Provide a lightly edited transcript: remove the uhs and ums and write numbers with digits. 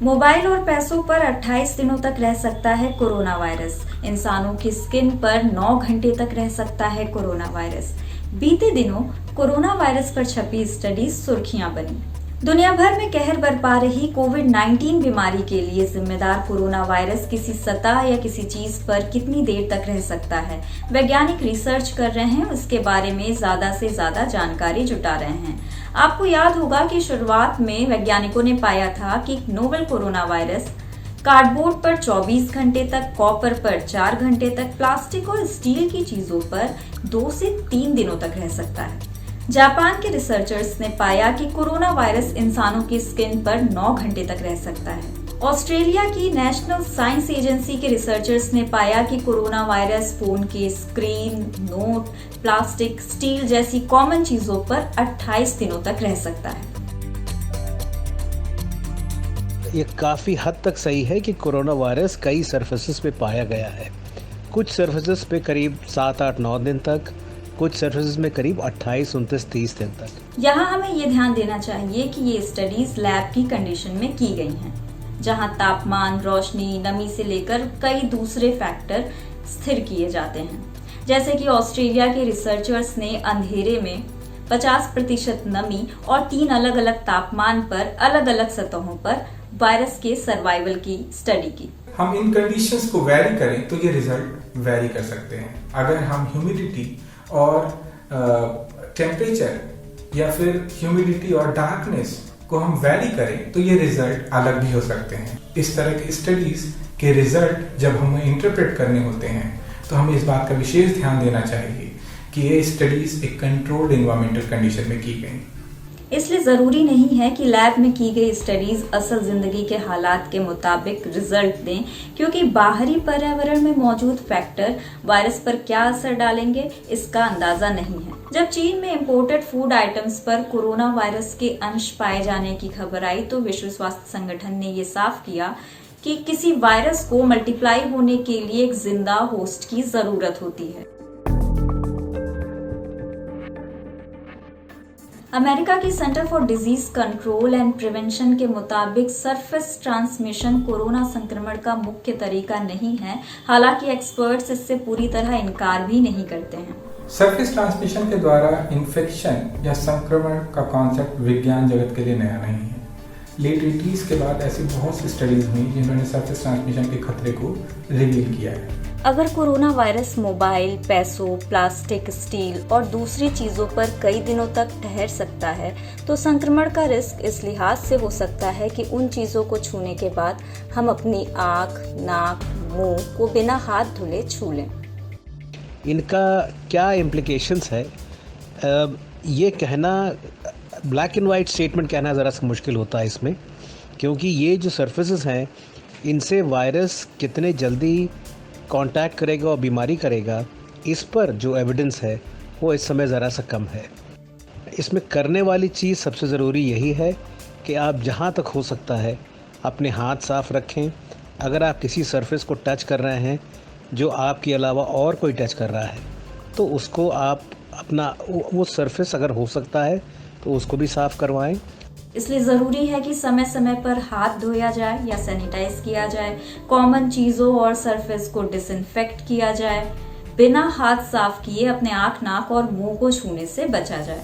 Mobile और पैसों पर 28 दिनों तक रह सकता है कोरोना वायरस। इंसानों की स्किन पर 9 घंटे तक रह सकता है कोरोना वायरस। बीते दिनों कोरोना वायरस पर छपी स्टडी सुर्खियां बनी। दुनिया भर में कहर बरपा रही कोविड-19 बीमारी के लिए जिम्मेदार कोरोना वायरस किसी सतह या किसी चीज पर कितनी देर तक रह सकता है, वैज्ञानिक रिसर्च कर रहे हैं। उसके बारे में ज्यादा से ज्यादा जानकारी जुटा रहे हैं। आपको याद होगा कि शुरुआत में वैज्ञानिकों ने पाया था कि नोवेल कोरोना वायरस कार्डबोर्ड पर 24 घंटे तक, कॉपर पर 4 घंटे तक, प्लास्टिक और स्टील की चीजों पर 2 से 3 दिनों तक रह सकता है। जापान के रिसर्चर्स ने पाया कि कोरोना वायरस इंसानों की स्किन पर 9 घंटे तक रह सकता है। ऑस्ट्रेलिया की नेशनल साइंस एजेंसी के रिसर्चर्स ने पाया कि कोरोना वायरस फोन के स्क्रीन, नोट, प्लास्टिक, स्टील जैसी कॉमन चीजों पर 28 दिनों तक रह सकता है। ये काफ़ी हद तक सही है कि कोरोना वायरस कई सरफेसेस पे पाया गया है। कुछ सरफेसेस पे करीब 7, 8, 9 दिन तक, कुछ सरफेसेस में करीब 28, 29, 30 दिन तक। यहाँ हमें ये ध्यान देना चाहिए कि ये स्टडीज लैब की कंडीशन में की गई हैं, जहाँ तापमान, रोशनी, नमी से लेकर कई दूसरे फैक्टर स्थिर किए जाते हैं। जैसे कि ऑस्ट्रेलिया के रिसर्चर्स ने अंधेरे में 50% नमी और 3 अलग अलग तापमान पर अलग अलग सतहों पर वायरस के सर्वाइवल की स्टडी की। हम इन कंडीशंस को वेरी करें तो ये रिजल्ट वेरी कर सकते हैं। अगर हम ह्यूमिडिटी और टेम्परेचर या फिर ह्यूमिडिटी और डार्कनेस को हम वेरी करें तो ये रिजल्ट अलग भी हो सकते हैं। इस तरह के स्टडीज के रिजल्ट जब हमें इंटरप्रेट करने होते हैं तो हमें इस बात का विशेष ध्यान देना चाहिए कि ये स्टडीज एक कंट्रोल्ड एनवायरमेंटल कंडीशन में की गई। इसलिए जरूरी नहीं है कि लैब में की गई स्टडीज असल जिंदगी के हालात के मुताबिक रिजल्ट दें, क्योंकि बाहरी पर्यावरण में मौजूद फैक्टर वायरस पर क्या असर डालेंगे इसका अंदाजा नहीं है। जब चीन में इंपोर्टेड फूड आइटम्स पर कोरोना वायरस के अंश पाए जाने की खबर आई तो विश्व स्वास्थ्य संगठन ने ये साफ किया कि किसी वायरस को मल्टीप्लाई होने के लिए एक जिंदा होस्ट की जरूरत होती है। अमेरिका की centre for disease control and prevention के मुताबिक सरफेस ट्रांसमिशन कोरोना संक्रमण का मुख्य तरीका नहीं है। हालांकि एक्सपर्ट्स इससे पूरी तरह इनकार भी नहीं करते हैं। सरफेस ट्रांसमिशन के द्वारा इन्फेक्शन या संक्रमण का कॉन्सेप्ट विज्ञान जगत के लिए नया नहीं है। लेट 80s के बाद ऐसी बहुत सी स्टडीज हुई जिन्होंने सरफेस ट्रांसमिशन के खतरे को रिवील किया है। अगर कोरोना वायरस मोबाइल, पैसों, प्लास्टिक, स्टील और दूसरी चीजों पर कई दिनों तक ठहर सकता है तो संक्रमण का रिस्क इस लिहाज से हो सकता है कि उन चीजों को छूने के बाद हम अपनी आँख, नाक, मुंह को बिना हाथ धुले छू लें। इनका क्या इम्प्लिकेशंस है, ये कहना, ब्लैक एंड वाइट स्टेटमेंट कहना ज़रा सा मुश्किल होता है इसमें, क्योंकि ये जो सरफेसेस हैं इनसे वायरस कितने जल्दी कांटेक्ट करेगा और बीमारी करेगा, इस पर जो एविडेंस है वो इस समय ज़रा सा कम है। इसमें करने वाली चीज़ सबसे ज़रूरी यही है कि आप जहाँ तक हो सकता है अपने हाथ साफ रखें। अगर आप किसी सरफेस को टच कर रहे हैं जो आपके अलावा और कोई टच कर रहा है तो उसको आप अपना वो सरफेस अगर हो सकता है तो उसको भी साफ़ करवाएं। इसलिए जरूरी है कि समय समय पर हाथ धोया जाए या सैनिटाइज किया जाए, कॉमन चीजों और सरफेस को डिसइंफेक्ट किया जाए, बिना हाथ साफ किए अपने आँख, नाक और मुंह को छूने से बचा जाए।